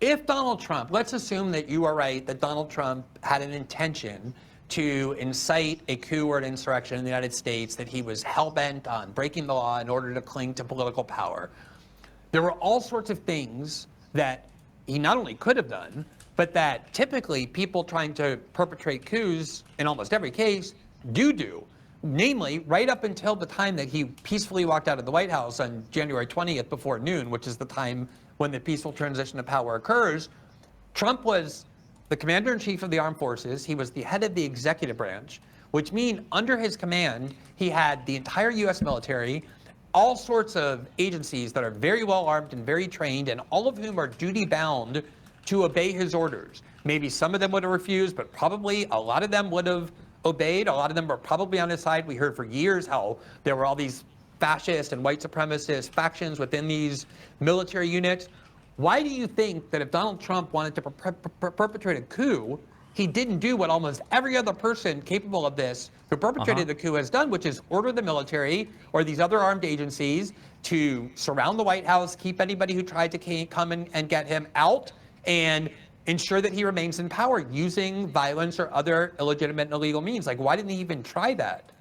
if Donald Trump, let's assume that you are right, that Donald Trump had an intention to incite a coup or an insurrection in the United States, that he was hell-bent on breaking the law in order to cling to political power. There were all sorts of things that he not only could have done, but that typically people trying to perpetrate coups in almost every case do. Namely, right up until the time that he peacefully walked out of the White House on January 20th before noon, which is the time when the peaceful transition of power occurs, Trump was the commander-in-chief of the armed forces. He was the head of the executive branch, which means under his command, he had the entire U.S. military, all sorts of agencies that are very well armed and very trained, and all of whom are duty-bound to obey his orders. Maybe some of them would have refused, but probably a lot of them would have obeyed. A lot of them were probably on his side. We heard for years how there were all these fascist and white supremacist factions within these military units. Why do you think that if Donald Trump wanted to perpetrate a coup, he didn't do what almost every other person capable of this who perpetrated the coup has done, which is order the military or these other armed agencies to surround the White House, keep anybody who tried to come and get him out, and ensure that he remains in power using violence or other illegitimate and illegal means? Like, why didn't he even try that?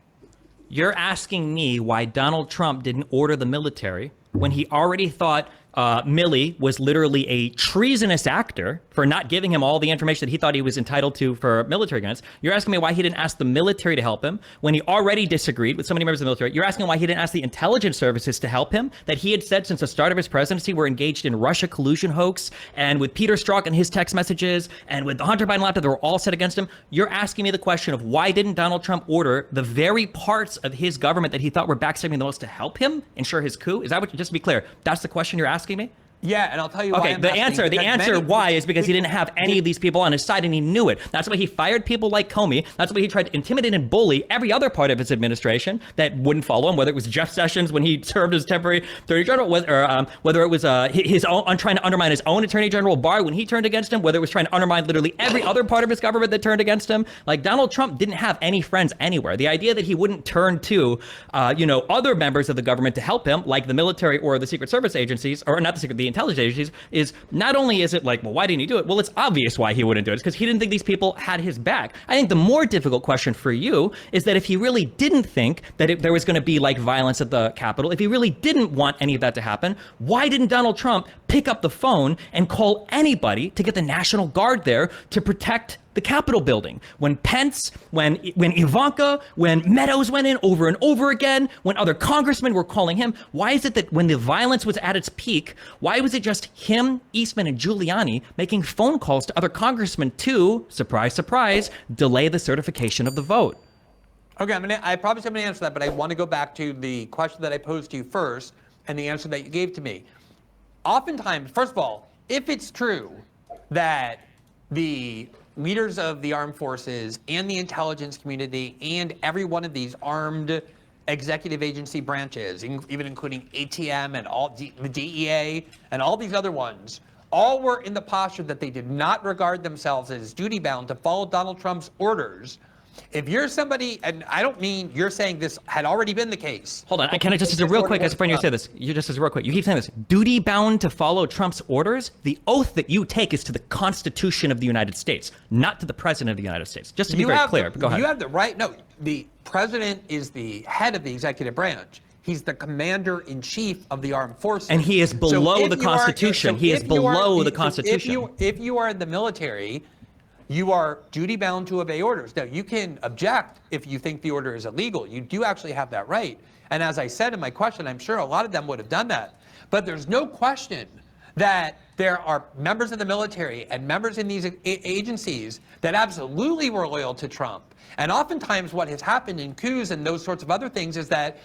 You're asking me why Donald Trump didn't order the military when he already thought Milley was literally a treasonous actor for not giving him all the information that he thought he was entitled to for military units. You're asking me why he didn't ask the military to help him when he already disagreed with so many members of the military. You're asking why he didn't ask the intelligence services to help him, that he had said since the start of his presidency were engaged in Russia collusion hoax, and with Peter Strzok and his text messages, and with the Hunter Biden laptop, they were all set against him. You're asking me the question of why didn't Donald Trump order the very parts of his government that he thought were backstabbing the most to help him ensure his coup? Is that what, just to be clear, that's the question you're asking me? Yeah, and I'll tell you why. Okay, the answer why is because he didn't have any of these people on his side, and he knew it. That's why he fired people like Comey. That's why he tried to intimidate and bully every other part of his administration that wouldn't follow him, whether it was Jeff Sessions when he served as temporary attorney general, whether it was his own trying to undermine his own attorney general Barr when he turned against him, whether it was trying to undermine literally every other part of his government that turned against him. Like, Donald Trump didn't have any friends anywhere. The idea that he wouldn't turn to, other members of the government to help him, like the military or the Secret Service agencies, or not the intelligence agencies, is not only is it like, well, why didn't he do it? Well, it's obvious why he wouldn't do it. It's because he didn't think these people had his back. I think the more difficult question for you is that if he really didn't think that there was going to be like violence at the Capitol, if he really didn't want any of that to happen, why didn't Donald Trump pick up the phone and call anybody to get the National Guard there to protect the Capitol building? When Pence, when Ivanka, when Meadows went in over and over again, when other congressmen were calling him, why is it that when the violence was at its peak, why was it just him, Eastman, and Giuliani making phone calls to other congressmen to, surprise, surprise, delay the certification of the vote? Okay, I promise I'm going to answer that, but I want to go back to the question that I posed to you first and the answer that you gave to me. Oftentimes, first of all, if it's true that the leaders of the armed forces and the intelligence community and every one of these armed executive agency branches, even including ATM and all the DEA and all these other ones, all were in the posture that they did not regard themselves as duty-bound to follow Donald Trump's orders. If you're somebody, and I don't mean you're saying this had already been the case. Hold on, can I just, as a real quick, as a friend, you say this, you just as a real quick, you keep saying this, duty bound to follow Trump's orders? The oath that you take is to the Constitution of the United States, not to the President of the United States. Just to be very clear, go ahead. You have the right, no, the President is the head of the executive branch. He's the commander-in-chief of the armed forces. And he is below the Constitution. He is below the Constitution. If you are in the military, you are duty-bound to obey orders. Now, you can object if you think the order is illegal. You do actually have that right. And as I said in my question, I'm sure a lot of them would have done that. But there's no question that there are members of the military and members in these agencies that absolutely were loyal to Trump. And oftentimes what has happened in coups and those sorts of other things is that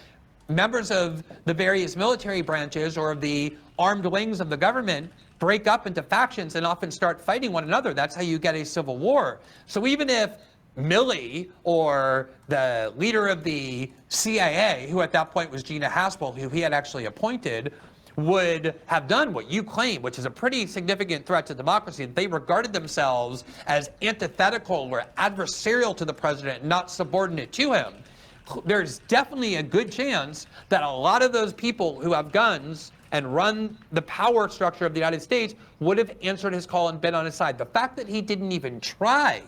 members of the various military branches or of the armed wings of the government break up into factions and often start fighting one another. That's how you get a civil war. So even if Milley or the leader of the CIA, who at that point was Gina Haspel, who he had actually appointed, would have done what you claim, which is a pretty significant threat to democracy, they regarded themselves as antithetical or adversarial to the president, not subordinate to him, there's definitely a good chance that a lot of those people who have guns and run the power structure of the United States, would have answered his call and been on his side. The fact that he didn't even try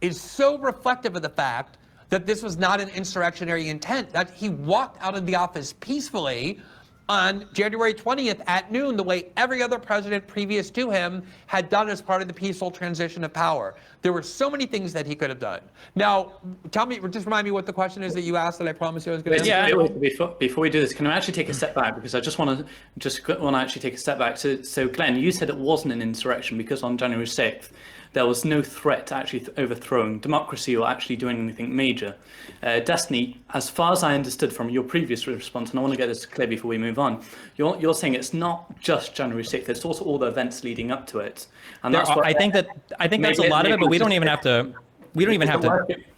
is so reflective of the fact that this was not an insurrectionary intent, that he walked out of the office peacefully on January 20th at noon, the way every other president previous to him had done as part of the peaceful transition of power. There were so many things that he could have done. Now, tell me, just remind me what the question is that you asked that I promised you I was going to answer. Yeah. Before we do this, can I actually take a step back? Because I just want to actually take a step back. So Glenn, you said it wasn't an insurrection because on January 6th, there was no threat to actually overthrowing democracy or actually doing anything major. Destiny, as far as I understood from your previous response, and I want to get this clear before we move on, you're saying it's not just January 6th, it's also all the events leading up to it. And that's what I think that's a lot of it, but we don't even have to.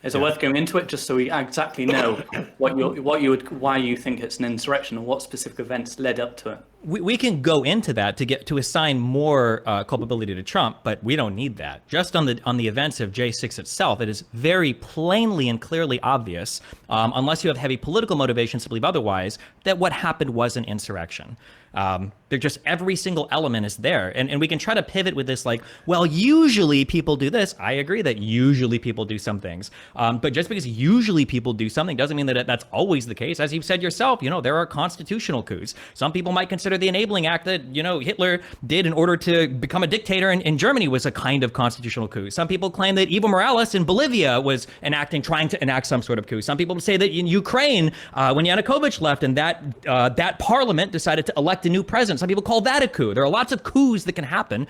Is it worth going into it just so we exactly know why you think it's an insurrection and what specific events led up to it? We can go into that to assign more culpability to Trump, but we don't need that. Just on the events of J6 itself, it is very plainly and clearly obvious, unless you have heavy political motivations to believe otherwise, that what happened was an insurrection. They're just every single element is there. And we can try to pivot with this like, well, usually people do this. I agree that usually people do some things. But just because usually people do something doesn't mean that that's always the case. As you've said yourself, there are constitutional coups. Some people might consider the Enabling Act that, Hitler did in order to become a dictator in Germany was a kind of constitutional coup. Some people claim that Evo Morales in Bolivia was trying to enact some sort of coup. Some people say that in Ukraine, when Yanukovych left and that parliament decided to elect a new president, some people call that a coup. There are lots of coups that can happen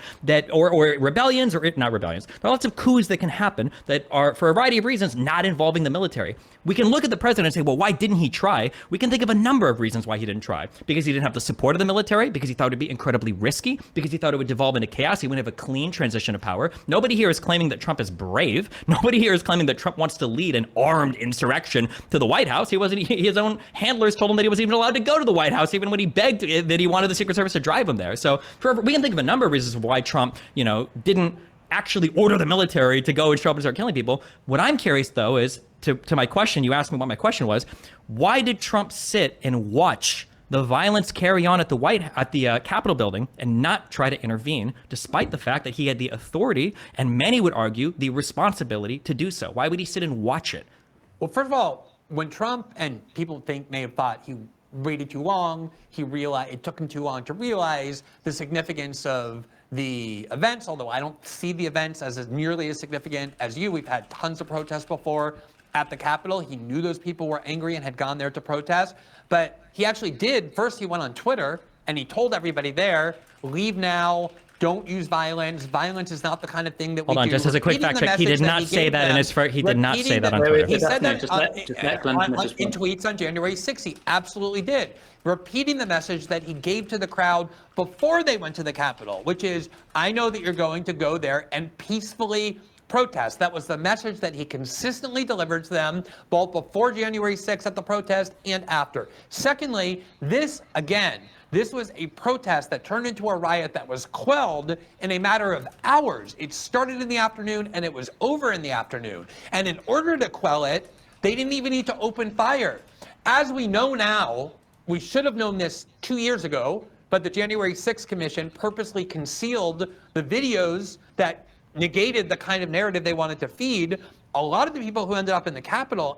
or rebellions, or not rebellions. There are lots of coups that can happen that are, for a variety of reasons, not involving the military. We can look at the president and say, well, why didn't he try? We can think of a number of reasons why he didn't try. Because he didn't have the support of the military, because he thought it would be incredibly risky, because he thought it would devolve into chaos. He wouldn't have a clean transition of power. Nobody here is claiming that Trump is brave. Nobody here is claiming that Trump wants to lead an armed insurrection to the White House. His own handlers told him that he wasn't even allowed to go to the White House, even when he begged that he wanted the Secret Service to drive him there. So we can think of a number of reasons why Trump, didn't actually order the military to go and show up and start killing people. What I'm curious, though, is to my question, you asked me what my question was, why did Trump sit and watch the violence carry on at the Capitol building and not try to intervene, despite the fact that he had the authority, and many would argue the responsibility to do so? Why would he sit and watch it? Well, first of all, when Trump, and people may have thought he waited too long, it took him too long to realize the significance of the events, although I don't see the events as nearly as significant as you. We've had tons of protests before at the Capitol. He knew those people were angry and had gone there to protest, but he actually did. First, he went on Twitter and he told everybody there, leave now, don't use violence. Violence is not the kind of thing that we do. Hold on, just as a quick fact check, he did not say that in his first, he did not say that on Twitter. He said that in tweets on January 6th. He absolutely did. Repeating the message that he gave to the crowd before they went to the Capitol, which is, I know that you're going to go there and peacefully protest. That was the message that he consistently delivered to them, both before January 6th at the protest and after. Secondly, this was a protest that turned into a riot that was quelled in a matter of hours. It started in the afternoon and it was over in the afternoon. And in order to quell it, they didn't even need to open fire. As we know now, we should have known this 2 years ago, but the January 6th Commission purposely concealed the videos that negated the kind of narrative they wanted to feed. A lot of the people who ended up in the Capitol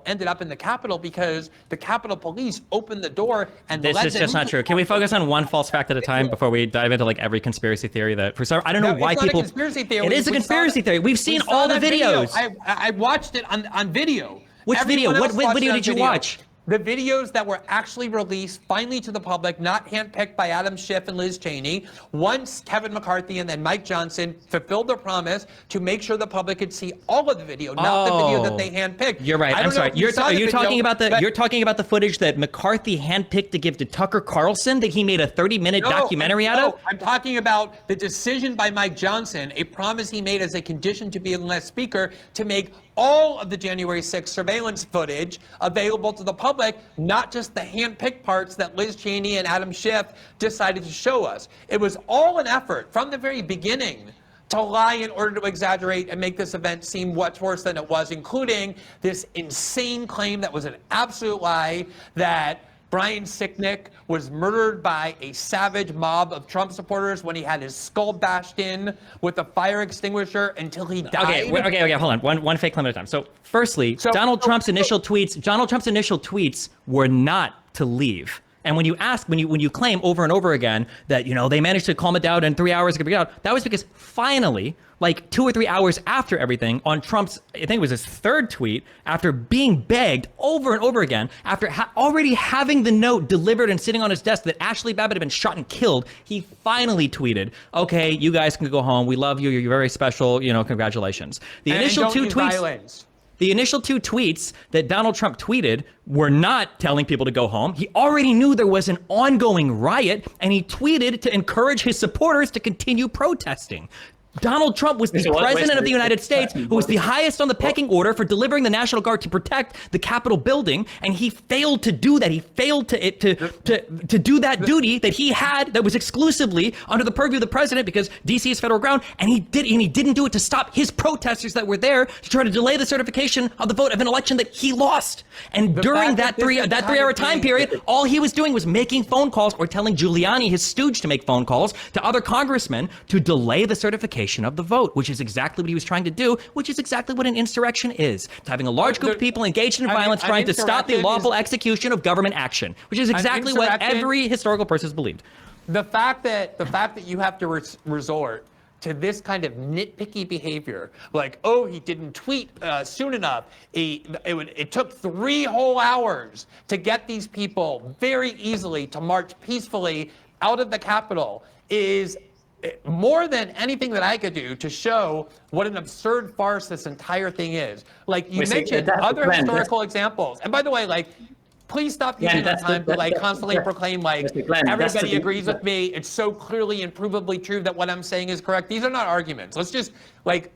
because the Capitol Police opened the door and this is just not true. Can we focus on one false fact at a time before we dive into every conspiracy theory that I don't know why people. It's not a conspiracy theory. It is a conspiracy theory. We've seen all the videos. I watched it on video. Which video? What video did you watch? The videos that were actually released finally to the public, not handpicked by Adam Schiff and Liz Cheney, once Kevin McCarthy and then Mike Johnson fulfilled their promise to make sure the public could see all of the video, not the video that they handpicked. You're right. I'm sorry. You're talking about the footage that McCarthy handpicked to give to Tucker Carlson that he made a 30-minute documentary out of? I'm talking about the decision by Mike Johnson, a promise he made as a condition to being the speaker, to make all of the January 6th surveillance footage available to the public, not just the hand-picked parts that Liz Cheney and Adam Schiff decided to show us. It was all an effort from the very beginning to lie in order to exaggerate and make this event seem much worse than it was, including this insane claim that was an absolute lie that Brian Sicknick was murdered by a savage mob of Trump supporters when he had his skull bashed in with a fire extinguisher until he died. Okay, hold on. One fake claim at a time. So, firstly, Donald Trump's initial tweets were not to leave. And when you claim over and over again that, they managed to calm it down in 3 hours, that was because finally, like 2 or 3 hours after everything, on Trump's, I think it was his third tweet, after being begged over and over again, after already having the note delivered and sitting on his desk that Ashley Babbitt had been shot and killed, he finally tweeted, okay, you guys can go home. We love you. You're very special. Congratulations. The initial two tweets. The initial 2 tweets that Donald Trump tweeted were not telling people to go home. He already knew there was an ongoing riot, and he tweeted to encourage his supporters to continue protesting. Donald Trump was the president of the United States, who was the highest on the pecking order for delivering the National Guard to protect the Capitol building, and he failed to do that. He failed to do that duty that he had that was exclusively under the purview of the president because D.C. is federal ground, and he didn't do it to stop his protesters that were there to try to delay the certification of the vote of an election that he lost. And during that 3-hour time period, all he was doing was making phone calls or telling Giuliani, his stooge, to make phone calls to other congressmen to delay the certification of the vote, which is exactly what he was trying to do, which is exactly what an insurrection is. It's having a large group of people engaged in violence trying to stop the lawful execution of government action, which is exactly what every historical person has believed. The fact that you have to resort to this kind of nitpicky behavior, like, oh, he didn't tweet soon enough. It took 3 whole hours to get these people very easily to march peacefully out of the Capitol is more than anything that I could do to show what an absurd farce this entire thing is. Like you mentioned other historical examples. And by the way, like, please stop using the time to constantly proclaim everybody agrees with me. It's so clearly and provably true that what I'm saying is correct. These are not arguments. Let's just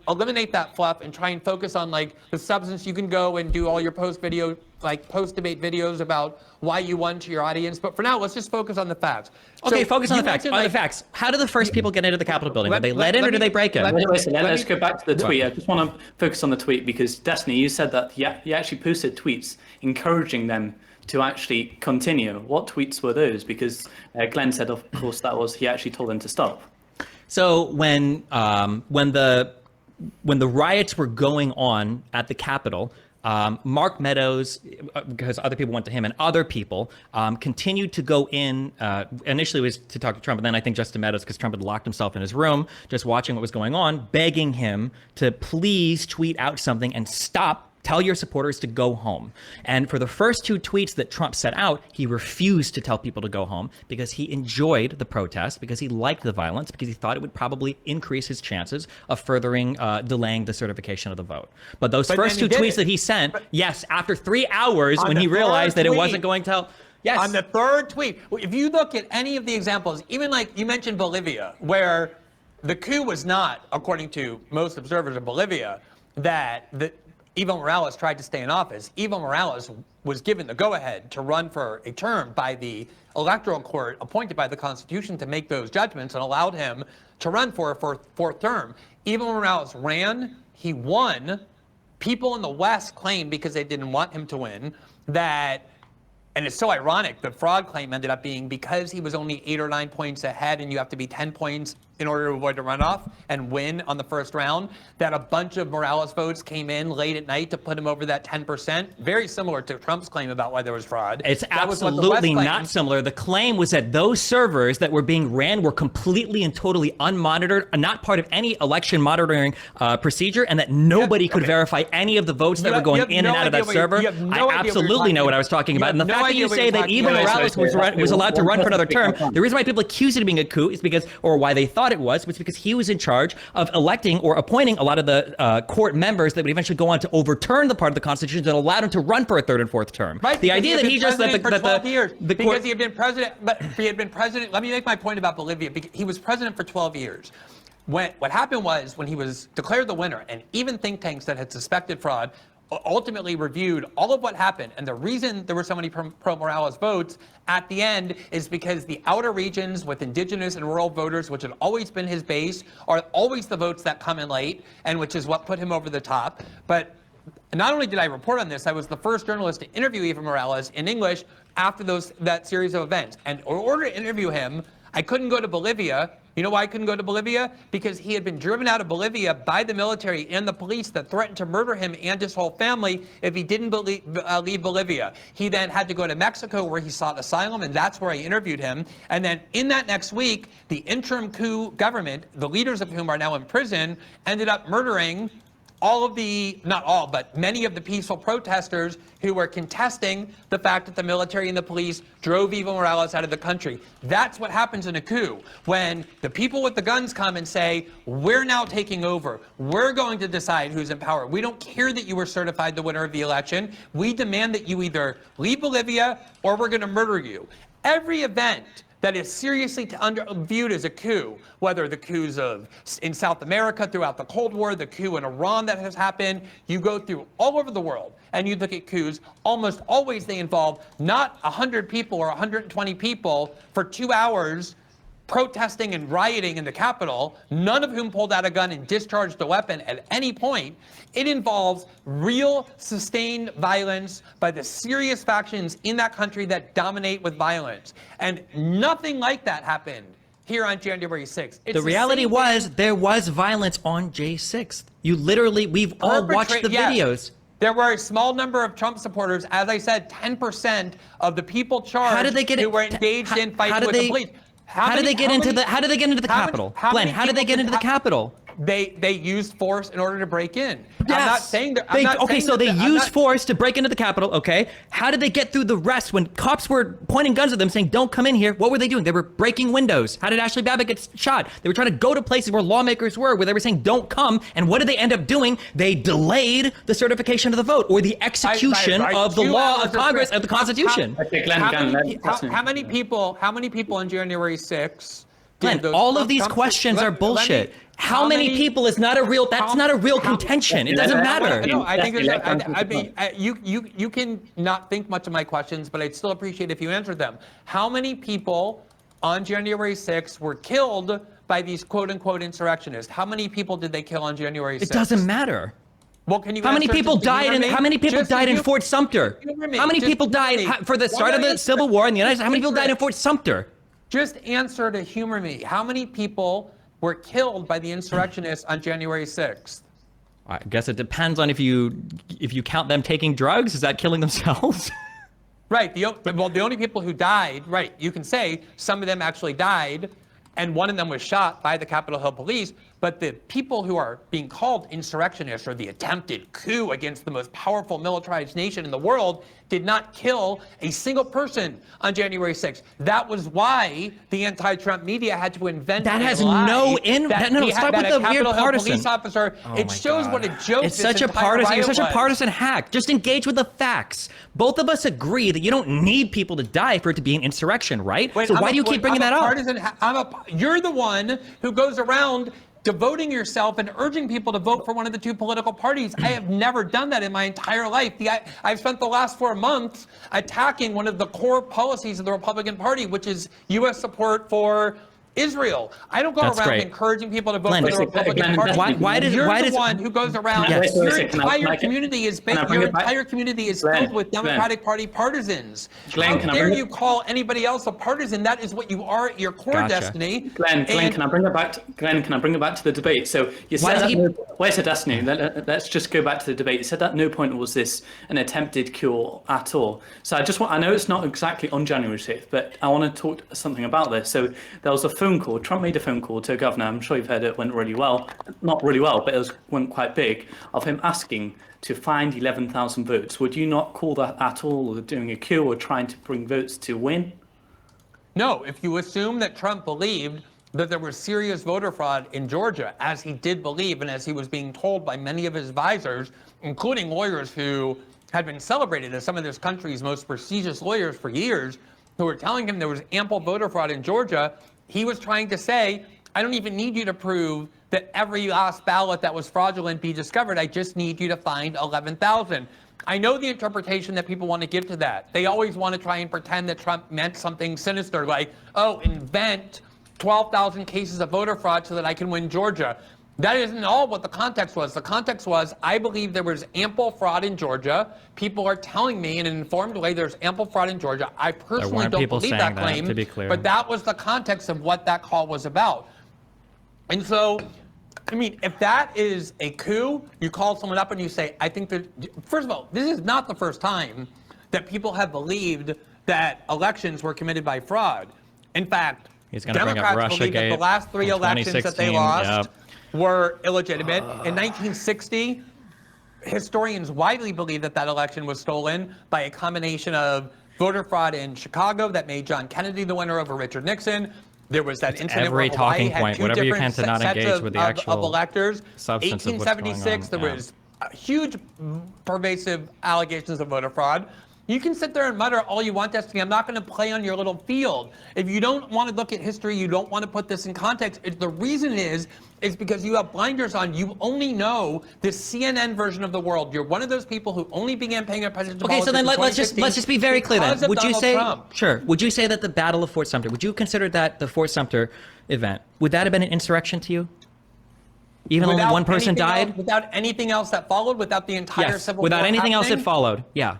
eliminate that fluff and try and focus on the substance. You can go and do all your post-debate videos about why you won to your audience. But for now, let's just focus on the facts. Okay, focus on the facts. On the facts. How did the first people get into the Capitol building? Did they let in or did they break in? Let's go back to the tweet. I just want to focus on the tweet because, Destiny, you said that he actually posted tweets encouraging them to actually continue. What tweets were those? Because Glenn said, of course, he actually told them to stop. So when the riots were going on at the Capitol, Mark Meadows, because other people went to him, and other people continued to go in. Initially, it was to talk to Trump, and then I think Justin Meadows, because Trump had locked himself in his room, just watching what was going on, begging him to please tweet out something and tell your supporters to go home. And for the first 2 tweets that Trump set out, he refused to tell people to go home because he enjoyed the protest, because he liked the violence, because he thought it would probably increase his chances of delaying the certification of the vote. But those first 2 tweets that he sent, yes, after 3 hours when he realized that it wasn't going to help. Yes. On the third tweet, if you look at any of the examples, even like you mentioned Bolivia, where the coup was not, according to most observers of Bolivia, that Evo Morales tried to stay in office. Evo Morales was given the go-ahead to run for a term by the electoral court appointed by the Constitution to make those judgments and allowed him to run for a fourth term. Evo Morales ran. He won. People in the West claimed, because they didn't want him to win, that, and it's so ironic, the fraud claim ended up being because he was only 8 or 9 points ahead and you have to be 10 points in order to avoid the runoff and win on the first round, that a bunch of Morales votes came in late at night to put him over that 10%. Very similar to Trump's claim about why there was fraud. It's absolutely not similar. The claim was that those servers that were being ran were completely and totally unmonitored, not part of any election monitoring procedure, and that nobody could verify any of the votes that were going in and out of that server. I absolutely know what I was talking about. And the fact that you say that Evo Morales was allowed to run for another term, the reason why people accuse it of being a coup is because, or why they thought it was because he was in charge of electing or appointing a lot of the court members that would eventually go on to overturn the part of the Constitution that allowed him to run for a 3rd and 4th term. Right, the idea that he just because he had been president, but he had been president. Let me make my point about Bolivia. He was president for 12 years. What happened was, when he was declared the winner, and even think tanks that had suspected fraud ultimately reviewed all of what happened, and the reason there were so many pro-Morales votes at the end is because the outer regions with indigenous and rural voters, which had always been his base, are always the votes that come in late, and which is what put him over the top. But not only did I report on this, I was the first journalist to interview Evo Morales in English after that series of events. And in order to interview him, I couldn't go to Bolivia. You know why I couldn't go to Bolivia? Because he had been driven out of Bolivia by the military and the police that threatened to murder him and his whole family if he didn't leave Bolivia. He then had to go to Mexico, where he sought asylum, and that's where I interviewed him. And then in that next week, the interim coup government, the leaders of whom are now in prison, ended up murdering all of the, not all, but many of the peaceful protesters who were contesting the fact that the military and the police drove Evo Morales out of the country. That's what happens in a coup. When the people with the guns come and say, we're now taking over. We're going to decide who's in power. We don't care that you were certified the winner of the election. We demand that you either leave Bolivia or we're going to murder you. Every event that is seriously viewed as a coup, whether the coups in South America throughout the Cold War, the coup in Iran that has happened, you go through all over the world and you look at coups, almost always they involve not 100 people or 120 people for 2 hours protesting and rioting in the Capitol, none of whom pulled out a gun and discharged a weapon at any point. It involves real sustained violence by the serious factions in that country that dominate with violence. And nothing like that happened here on January 6th. The reality was there was violence on J6th. You literally, we've all watched the videos. There were a small number of Trump supporters. As I said, 10% of the people charged who were engaged in fighting with the police. How did they get into the Capitol? Glenn, how did they get into the Capitol? They used force in order to break in. Yes. I'm not saying that. They used force to break into the Capitol. Okay. How did they get through the rest when cops were pointing guns at them saying, don't come in here? What were they doing? They were breaking windows. How did Ashley Babbitt get shot? They were trying to go to places where lawmakers were, where they were saying, don't come. And what did they end up doing? They delayed the certification of the vote or the execution of the law of Congress and the Constitution. How many people on January 6th? Glenn, all of these questions are bullshit. How many people is not a real, that's not a real contention. It doesn't matter. No, I think you can not think much of my questions, but I'd still appreciate if you answered them. How many people on January 6th were killed by these quote unquote insurrectionists? How many people did they kill on January 6th? It doesn't matter. Well, can you how many people died in Fort Sumter? How many people died for the start of the Civil War in the United States? How many people died in Fort Sumter? Just answer to humor me. How many people were killed by the insurrectionists on January 6th? I guess it depends on if you count them taking drugs. Is that killing themselves? Right. The only people who died, right, you can say some of them actually died, and one of them was shot by the Capitol Hill police. But the people who are being called insurrectionists or the attempted coup against the most powerful militarized nation in the world did not kill a single person on January 6th. That was why the anti-Trump media had to invent that has lie no stop with the weird partisan police officer. It shows what a joke it's such a partisan. You're such a partisan hack. Just engage with the facts. Both of us agree that you don't need people to die for it to be an insurrection, right? Wait, so why do you keep bringing that up? You're the one who goes around devoting yourself and urging people to vote for one of the two political parties. I have never done that in my entire life. I've spent the last 4 months attacking one of the core policies of the Republican Party, which is U.S. support for Israel. I don't go around encouraging people to vote for the Republican Party. You're the one who goes around. Your entire community is filled with Democratic Party partisans. How dare you call anybody else a partisan? That is what you are at your core destiny. Glenn, can I bring it back? Glenn, can I bring it back to the debate? So you said where's the destiny? Let's just go back to the debate. You said at no point was this an attempted coup at all. So I know it's not exactly on January 6th, but I want to talk something about this. So there was a phone call. Trump made a phone call to a governor. I'm sure you've heard it went really well. Not really well, but it went quite big, of him asking to find 11,000 votes. Would you not call that at all doing a coup or trying to bring votes to win? No, if you assume that Trump believed that there was serious voter fraud in Georgia, as he did believe and as he was being told by many of his advisors, including lawyers who had been celebrated as some of this country's most prestigious lawyers for years, who were telling him there was ample voter fraud in Georgia, he was trying to say, I don't even need you to prove that every last ballot that was fraudulent be discovered. I just need you to find 11,000. I know the interpretation that people want to give to that. They always want to try and pretend that Trump meant something sinister, like, oh, invent 12,000 cases of voter fraud so that I can win Georgia. That isn't all what the context was. The context was, I believe there was ample fraud in Georgia. People are telling me in an informed way there's ample fraud in Georgia. I personally don't believe that claim, to be clear. but that was the context of what that call was about. And so, I mean, if that is a coup, you call someone up and you say, I think that, first of all, this is not the first time that people have believed that elections were committed by fraud. In fact, Democrats believe that the last 3 elections that they lost were illegitimate. In 1960, historians widely believe that that election was stolen by a combination of voter fraud in Chicago that made John Kennedy the winner over Richard Nixon. There was that incident where Hawaii had 2 different sets of electors. Substance of what's going on. 1876, there was huge, pervasive allegations of voter fraud. You can sit there and mutter all you want, Destiny. I'm not going to play on your little field. If you don't want to look at history, you don't want to put this in context. The reason is because you have blinders on. You only know the CNN version of the world. You're one of those people who only began paying attention to politics. Okay, so then let's just be very clear then. Would you say Would you say that the Battle of Fort Sumter, would you consider that the Fort Sumter event, would that have been an insurrection to you? Even though one person died? Without anything else that followed, without the entire Civil War without anything else that happening? followed. Yeah.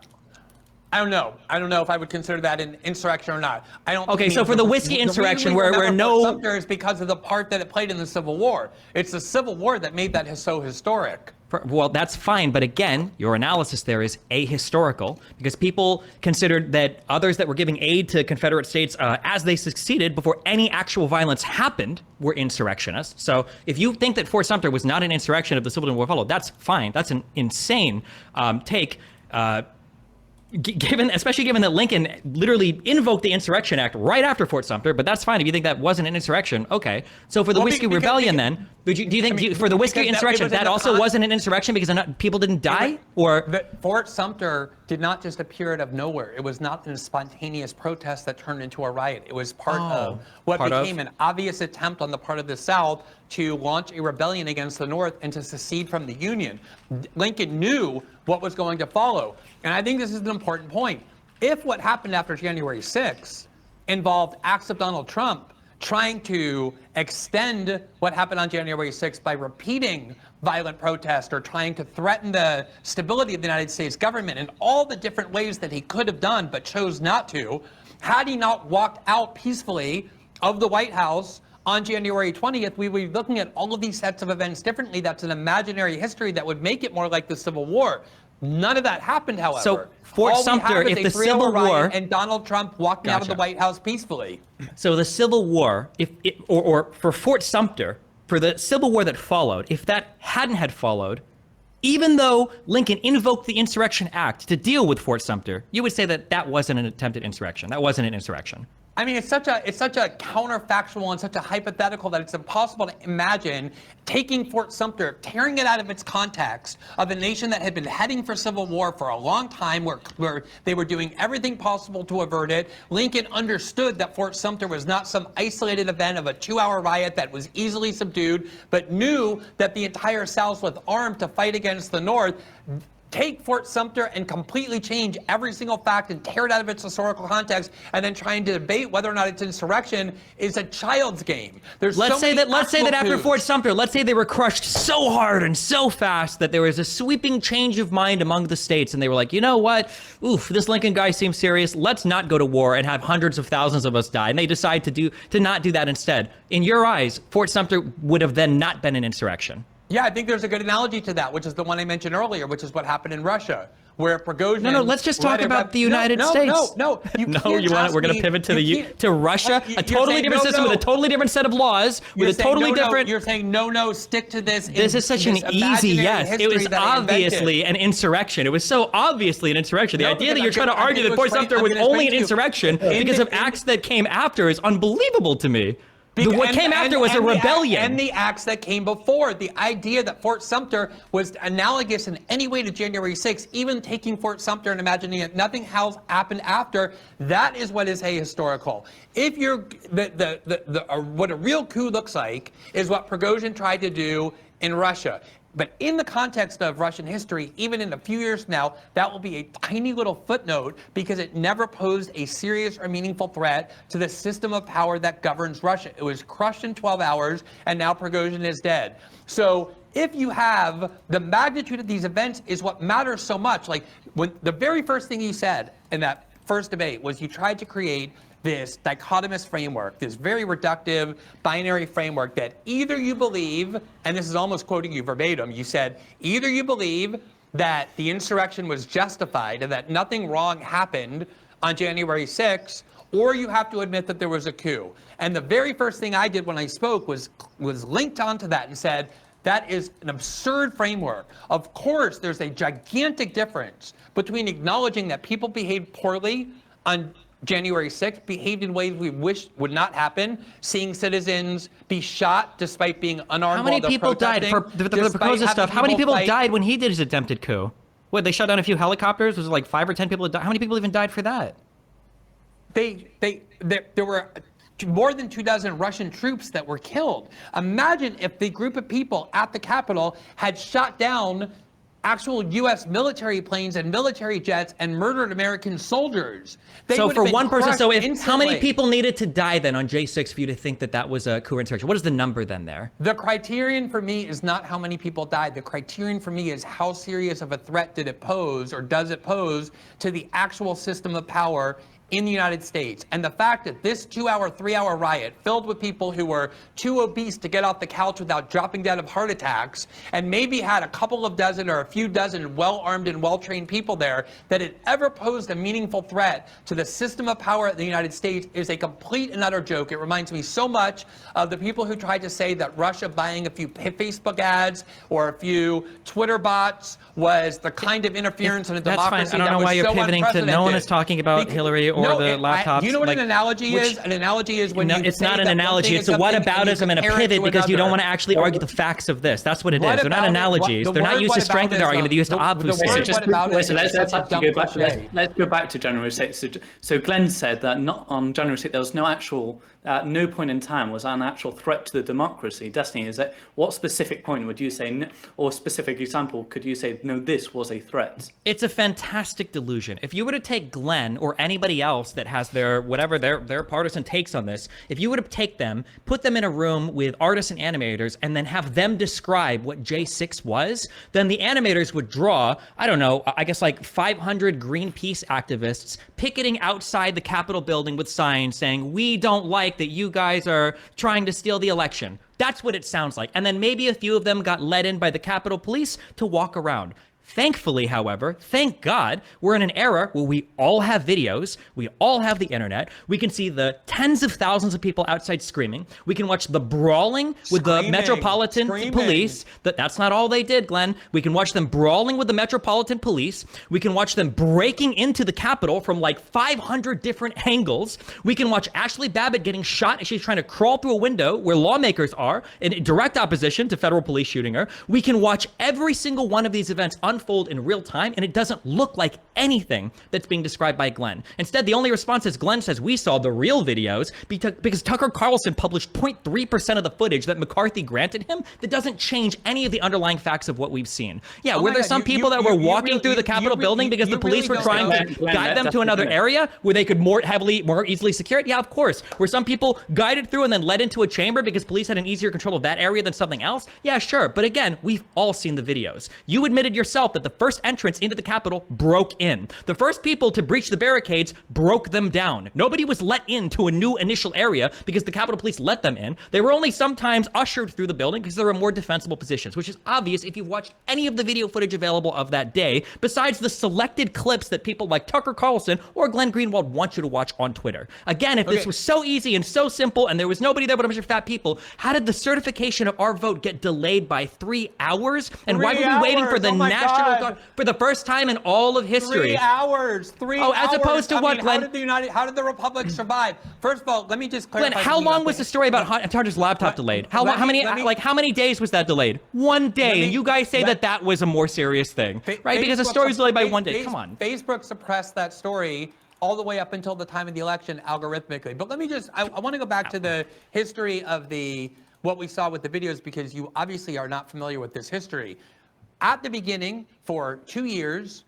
I don't know. I don't know if I would consider that an insurrection or not. I don't. Okay, so for the whiskey insurrection, where no Fort Sumter is because of the part that it played in the Civil War. It's the Civil War that made that so historic. Well, that's fine, but again, your analysis there is ahistorical because people considered that others that were giving aid to Confederate states as they succeeded before any actual violence happened were insurrectionists. So if you think that Fort Sumter was not an insurrection of the Civil War followed, that's fine. That's an insane take. Especially given that Lincoln literally invoked the Insurrection Act right after Fort Sumter, but that's fine if you think that wasn't an insurrection. Okay, so for the Whiskey Rebellion, then, do you think for the Whiskey insurrection that also wasn't an insurrection because people didn't die, or Fort Sumter did not just appear out of nowhere. It was not a spontaneous protest that turned into a riot. It was part of what became an obvious attempt on the part of the South to launch a rebellion against the North and to secede from the Union. Lincoln knew what was going to follow. And I think this is an important point. If what happened after January 6th involved acts of Donald Trump trying to extend what happened on January 6th by repeating violent protest or trying to threaten the stability of the United States government in all the different ways that he could have done but chose not to, had he not walked out peacefully of the White House on January 20th, we would be looking at all of these sets of events differently. That's an imaginary history that would make it more like the Civil War. None of that happened, however. So Fort Sumter, if the Civil War and Donald Trump walking out of the White House peacefully. So the Civil War, or for Fort Sumter, for the Civil War that followed, if that hadn't had followed, even though Lincoln invoked the Insurrection Act to deal with Fort Sumter, you would say that that wasn't an attempted insurrection. That wasn't an insurrection. I mean, it's such a counterfactual and such a hypothetical that it's impossible to imagine taking Fort Sumter, tearing it out of its context of a nation that had been heading for civil war for a long time, where they were doing everything possible to avert it. Lincoln understood that Fort Sumter was not some isolated event of a 2-hour riot that was easily subdued, but knew that the entire South was armed to fight against the North. Take Fort Sumter and completely change every single fact and tear it out of its historical context, and then trying to debate whether or not it's insurrection is a child's game. Let's say that after Fort Sumter, let's say they were crushed so hard and so fast that there was a sweeping change of mind among the states, and they were like, you know what? Oof, this Lincoln guy seems serious. Let's not go to war and have hundreds of thousands of us die. And they decide to not do that instead. In your eyes, Fort Sumter would have then not been an insurrection. Yeah, I think there's a good analogy to that, which is the one I mentioned earlier, which is what happened in Russia, where Prigozhin. No, let's just talk about the United States. No. You want it? We're going to pivot to Russia, a totally different system with a totally different set of laws, with a totally different. You're saying no, stick to this. This is such an easy yes. It was obviously an insurrection. It was so obviously an insurrection. The idea that you're trying to argue that Fort Sumter was only an insurrection because of acts that came after is unbelievable to me. What came after was a rebellion. And the acts that came before. The idea that Fort Sumter was analogous in any way to January 6th, even taking Fort Sumter and imagining that nothing else happened after, that is what is ahistorical. If you're, what a real coup looks like is what Prigozhin tried to do in Russia. But in the context of Russian history, even in a few years from now, that will be a tiny little footnote because it never posed a serious or meaningful threat to the system of power that governs Russia. It was crushed in 12 hours, and now Prigozhin is dead. So if you have the magnitude of these events is what matters so much. Like when the very first thing you said in that first debate was you tried to create this dichotomous framework, this very reductive binary framework that either you believe, and this is almost quoting you verbatim, you said, either you believe that the insurrection was justified and that nothing wrong happened on January 6th, or you have to admit that there was a coup. And the very first thing I did when I spoke was linked onto that and said, that is an absurd framework. Of course, there's a gigantic difference between acknowledging that people behaved poorly on January 6th, behaved in ways we wish would not happen, seeing citizens be shot despite being unarmed. How many people died for the Prigozhin stuff? How many people died when he did his attempted coup? What, they shot down a few helicopters? Was it like 5 or 10 people that died? How many people even died for that? There were more than 24 Russian troops that were killed. Imagine if the group of people at the Capitol had shot down actual U.S. military planes and military jets and murdered American soldiers. So for one person, so if how many people needed to die then on J6 for you to think that that was a coup or insurrection? What is the number then there? The criterion for me is not how many people died. The criterion for me is how serious of a threat did it pose or does it pose to the actual system of power in the United States. And the fact that this 2-hour, 3-hour riot filled with people who were too obese to get off the couch without dropping dead of heart attacks and maybe had a couple of dozen or a few dozen well-armed and well-trained people there, that it ever posed a meaningful threat to the system of power in the United States is a complete and utter joke. It reminds me so much of the people who tried to say that Russia buying a few Facebook ads or a few Twitter bots was the kind of interference in a democracy. That's fine. I don't know why you're pivoting to, no one is talking about Hillary or the laptops. You know what an analogy is? An analogy is when it's not an analogy. It's a whataboutism and a pivot because you don't want to actually argue the facts of this. That's what it is. They're not analogies. They're not used to strengthen their argument. They're used to obfuscate. Let's go back to January 6th. So Glenn said that not on January 6th there was no actual, at no point in time was an actual threat to the democracy. Destiny, is that what specific point would you say, or specific example could you say, no, this was a threat? It's a fantastic delusion. If you were to take Glenn or anybody else that has their whatever their partisan takes on this, if you were to take them, put them in a room with artists and animators, and then have them describe what J6 was, then the animators would draw, I don't know, I guess like 500 Greenpeace activists picketing outside the Capitol building with signs saying, "We don't like that you guys are trying to steal the election." That's what it sounds like. And then maybe a few of them got let in by the Capitol Police to walk around. Thankfully, however, thank God, we're in an era where we all have videos, we all have the internet, we can see the tens of thousands of people outside screaming, we can watch the brawling with the Metropolitan Police. That's not all they did, Glenn. We can watch them brawling with the Metropolitan Police, we can watch them breaking into the Capitol from like 500 different angles, we can watch Ashley Babbitt getting shot as she's trying to crawl through a window where lawmakers are in direct opposition to federal police shooting her. We can watch every single one of these events unfold in real time, and it doesn't look like anything that's being described by Glenn. Instead, the only response is Glenn says we saw the real videos because Tucker Carlson published 0.3% of the footage that McCarthy granted him that doesn't change any of the underlying facts of what we've seen. Yeah, were there some people that were walking through the Capitol building because the police were trying to guide them to another area where they could more easily secure it? Yeah, of course. Were some people guided through and then led into a chamber because police had an easier control of that area than something else? Yeah, sure. But again, we've all seen the videos. You admitted yourself that the first entrance into the Capitol broke in. The first people to breach the barricades broke them down. Nobody was let into a new initial area because the Capitol Police let them in. They were only sometimes ushered through the building because there were more defensible positions, which is obvious if you've watched any of the video footage available of that day, besides the selected clips that people like Tucker Carlson or Glenn Greenwald want you to watch on Twitter. Again, if this was so easy and so simple and there was nobody there but a bunch of fat people, how did the certification of our vote get delayed by 3 hours? And why were we waiting for the National Guard for the first time in all of history? 3 hours. 3 hours. As opposed to what, Glenn? How did the Republic survive? First of all, let me just clarify. Glenn, how long was the story about Hunter's laptop delayed? How many days was that delayed? 1 day. And you guys say that was a more serious thing, right? Because the story's delayed by 1 day. Come on. Facebook suppressed that story all the way up until the time of the election algorithmically. But let me just, I want to go back to the history of the what we saw with the videos, because you obviously are not familiar with this history. At the beginning, for 2 years,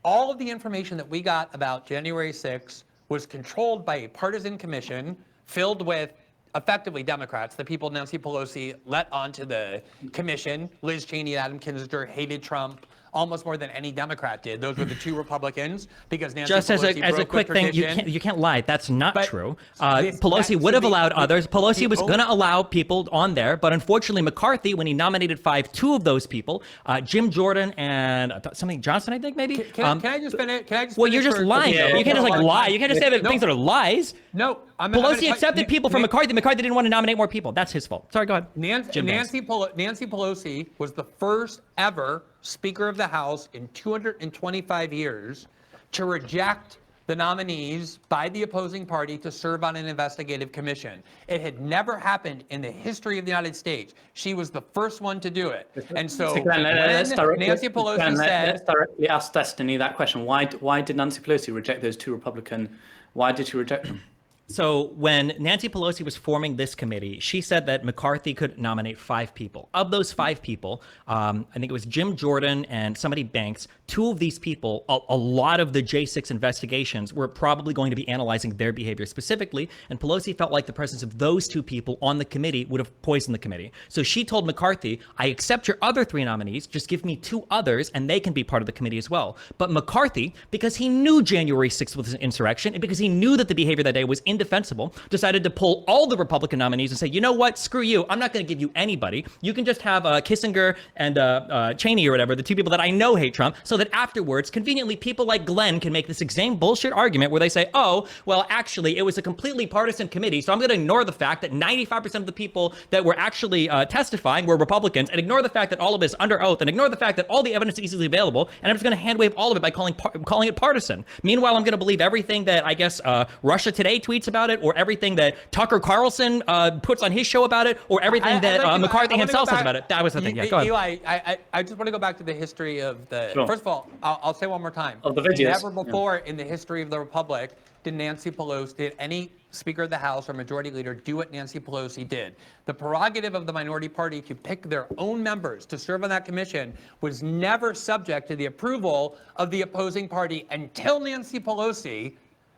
all of the information that we got about January 6th was controlled by a partisan commission filled with effectively Democrats. The people Nancy Pelosi let onto the commission, Liz Cheney and Adam Kinzinger, hated Trump almost more than any Democrat did. Those were the two Republicans, because Nancy Just Pelosi as a broke quick with thing, tradition. you can't lie. That's not But true. this- Pelosi that- would so have the- allowed the- others. Pelosi the was only- going to allow people on there, but unfortunately, McCarthy, when he nominated two of those people, Jim Jordan and something Johnson, I think maybe. Can I just finish? Can I just Well, finish you're just for- lying. Yeah, though. You can't just No, lie. You can't just say that no. things that are lies. No, I'm gonna Pelosi tell- accepted people from McCarthy. McCarthy didn't want to nominate more people. That's his fault. Sorry, go ahead. Jim Vance. Nancy Pelosi was the first ever Speaker of the House in 225 years to reject the nominees by the opposing party to serve on an investigative commission. It had never happened in the history of the United States. She was the first one to do it. And so Glenn, when let's Nancy Pelosi let's said, directly ask Destiny that question. Why did Nancy Pelosi reject those two Republican? Why did she reject them? So when Nancy Pelosi was forming this committee, she said that McCarthy could nominate 5 people. Of those 5 people, I think it was Jim Jordan and somebody Banks. 2 of these people, a lot of the J6 investigations were probably going to be analyzing their behavior specifically, and Pelosi felt like the presence of those 2 people on the committee would have poisoned the committee. So she told McCarthy, I accept your other 3 nominees, just give me 2 others, and they can be part of the committee as well. But McCarthy, because he knew January 6th was an insurrection, and because he knew that the behavior that day was indefensible, decided to pull all the Republican nominees and say, you know what, screw you, I'm not going to give you anybody. You can just have Kissinger and Cheney or whatever, the 2 people that I know hate Trump, so that afterwards, conveniently, people like Glenn can make this same bullshit argument where they say, oh, well, actually, it was a completely partisan committee, so I'm going to ignore the fact that 95% of the people that were actually testifying were Republicans, and ignore the fact that all of it is under oath, and ignore the fact that all the evidence is easily available, and I'm just going to hand wave all of it by calling it partisan. Meanwhile, I'm going to believe everything that, I guess, Russia Today tweets about it, or everything that Tucker Carlson puts on his show about it, or everything that McCarthy himself says about it. That was the thing. Yeah, go ahead. Eli, I just want to go back to the history of the. Sure. First of all, I'll say one more time. Of the videos. Never before in the history of the Republic did Nancy Pelosi, did any Speaker of the House or Majority Leader do what Nancy Pelosi did. The prerogative of the minority party to pick their own members to serve on that commission was never subject to the approval of the opposing party until Nancy Pelosi,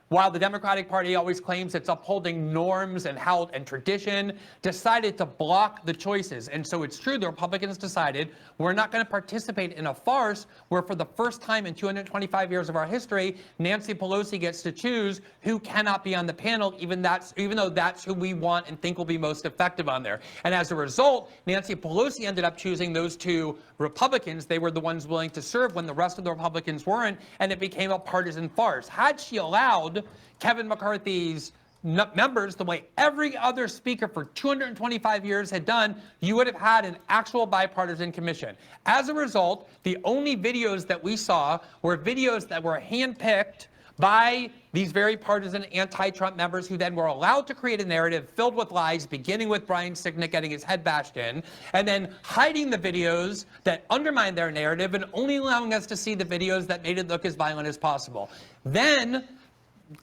while the Democratic Party always claims it's upholding norms and tradition, decided to block the choices. And so it's true, the Republicans decided we're not going to participate in a farce where for the first time in 225 years of our history, Nancy Pelosi gets to choose who cannot be on the panel, even though that's who we want and think will be most effective on there. And as a result, Nancy Pelosi ended up choosing those 2 Republicans. They were the ones willing to serve when the rest of the Republicans weren't, and it became a partisan farce. Had she allowed Kevin McCarthy's members, the way every other speaker for 225 years had done, you would have had an actual bipartisan commission. As a result, the only videos that we saw were videos that were handpicked by these very partisan anti-Trump members who then were allowed to create a narrative filled with lies, beginning with Brian Sicknick getting his head bashed in, and then hiding the videos that undermined their narrative and only allowing us to see the videos that made it look as violent as possible. Then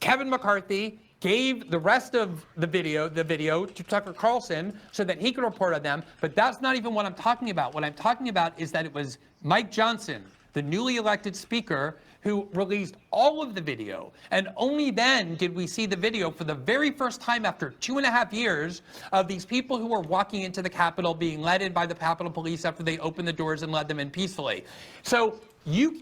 Kevin McCarthy gave the rest of the video to Tucker Carlson so that he could report on them. But that's not even what I'm talking about. What I'm talking about is that it was Mike Johnson, the newly elected speaker, who released all of the video. And only then did we see the video for the very first time after 2.5 years of these people who were walking into the Capitol being led in by the Capitol Police after they opened the doors and led them in peacefully. So you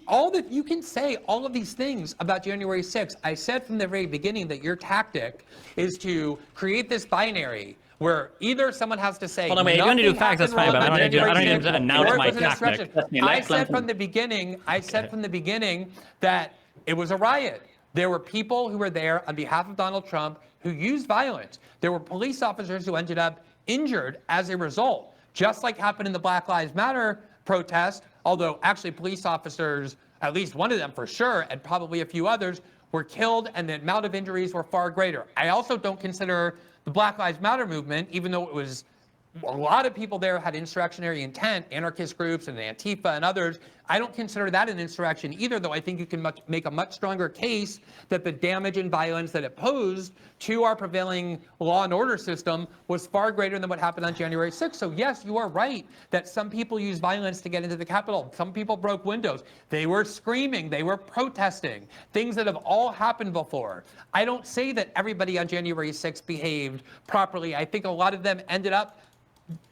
can say all of these things about January 6th. I said from the very beginning that your tactic is to create this binary where either someone has to say, hold on, wait, if you want to do facts, that's fine, but I don't need to announce my tactic. I said from the beginning that it was a riot. There were people who were there on behalf of Donald Trump who used violence. There were police officers who ended up injured as a result, just like happened in the Black Lives Matter protest, although actually police officers, at least one of them for sure, and probably a few others, were killed, and the amount of injuries were far greater. I also don't consider the Black Lives Matter movement, even though it was a lot of people there had insurrectionary intent, anarchist groups and Antifa and others, I don't consider that an insurrection either, though I think you can make a much stronger case that the damage and violence that it posed to our prevailing law and order system was far greater than what happened on January 6th. So yes, you are right that some people used violence to get into the Capitol. Some people broke windows. They were screaming. They were protesting. Things that have all happened before. I don't say that everybody on January 6th behaved properly. I think a lot of them ended up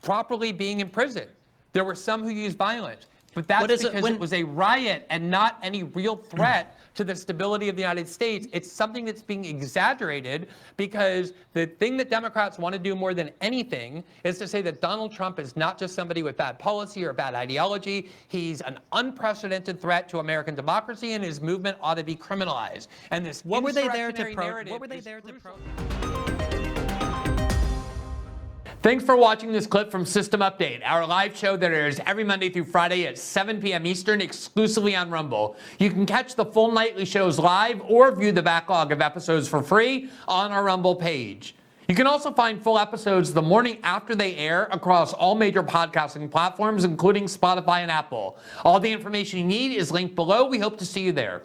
properly being in prison. There were some who used violence. But that's because it was a riot and not any real threat to the stability of the United States. It's something that's being exaggerated because the thing that Democrats want to do more than anything is to say that Donald Trump is not just somebody with bad policy or bad ideology. He's an unprecedented threat to American democracy, and his movement ought to be criminalized. And this What were they there to Thanks for watching this clip from System Update, our live show that airs every Monday through Friday at 7 p.m. Eastern, exclusively on Rumble. You can catch the full nightly shows live or view the backlog of episodes for free on our Rumble page. You can also find full episodes the morning after they air across all major podcasting platforms, including Spotify and Apple. All the information you need is linked below. We hope to see you there.